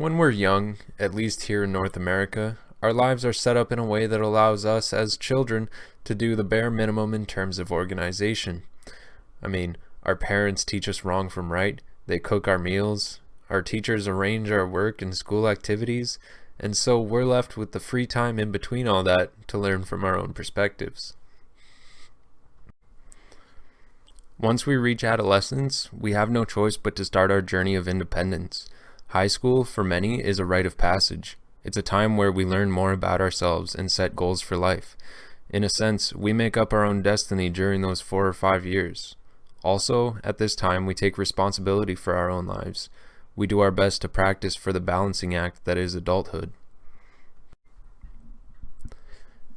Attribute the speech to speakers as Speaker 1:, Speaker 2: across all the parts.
Speaker 1: When we're young, at least here in North America, our lives are set up in a way that allows us as children to do the bare minimum in terms of organization. I mean, our parents teach us wrong from right, they cook our meals, our teachers arrange our work and school activities, and so we're left with the free time in between all that to learn from our own perspectives. Once we reach adolescence, we have no choice but to start our journey of independence. High school, for many, is a rite of passage. It's a time where we learn more about ourselves and set goals for life. In a sense, we make up our own destiny during those 4 or 5 years. Also, at this time, we take responsibility for our own lives. We do our best to practice for the balancing act that is adulthood.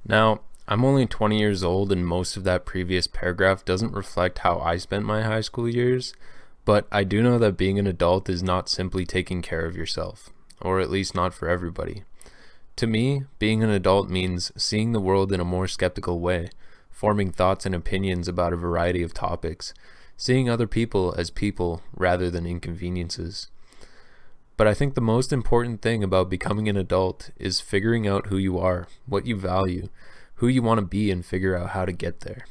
Speaker 1: Now, I'm only 20 years old, and most of that previous paragraph doesn't reflect how I spent my high school years, but I do know that being an adult is not simply taking care of yourself, or at least not for everybody. To me, being an adult means seeing the world in a more skeptical way, forming thoughts and opinions about a variety of topics, seeing other people as people rather than inconveniences. But I think the most important thing about becoming an adult is figuring out who you are, what you value, who you want to be, and figure out how to get there.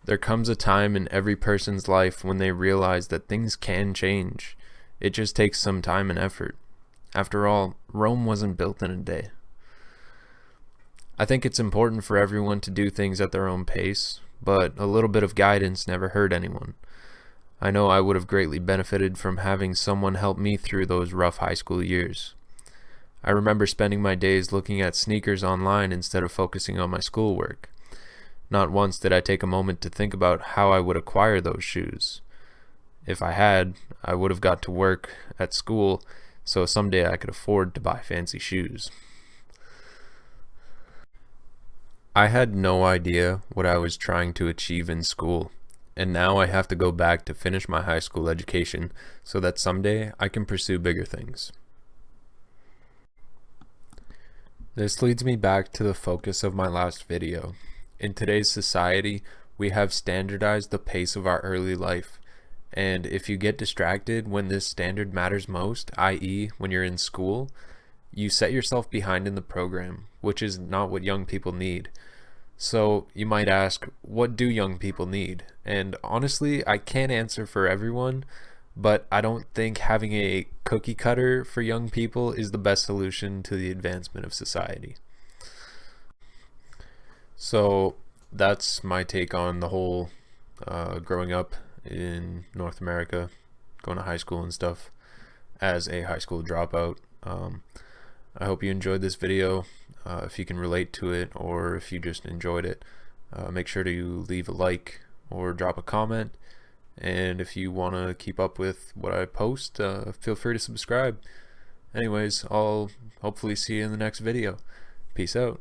Speaker 1: There comes a time in every person's life when they realize that things can change. It just takes some time and effort. After all, Rome wasn't built in a day. I think it's important for everyone to do things at their own pace, but a little bit of guidance never hurt anyone. I know I would have greatly benefited from having someone help me through those rough high school years. I remember spending my days looking at sneakers online instead of focusing on my schoolwork. Not once did I take a moment to think about how I would acquire those shoes. If I had, I would have got to work at school so someday I could afford to buy fancy shoes. I had no idea what I was trying to achieve in school, and now I have to go back to finish my high school education so that someday I can pursue bigger things. This leads me back to the focus of my last video. In today's society, we have standardized the pace of our early life, and if you get distracted when this standard matters most, i.e. when you're in school, you set yourself behind in the program, which is not what young people need. So you might ask, what do young people need? And honestly, I can't answer for everyone, but I don't think having a cookie cutter for young people is the best solution to the advancement of society. So that's my take on the whole growing up in North America, going to high school and stuff as a high school dropout. I hope you enjoyed this video. If you can relate to it, or if you just enjoyed it, make sure to leave a like or drop a comment. And if you want to keep up with what I post, feel free to subscribe. Anyways, I'll hopefully see you in the next video. Peace out.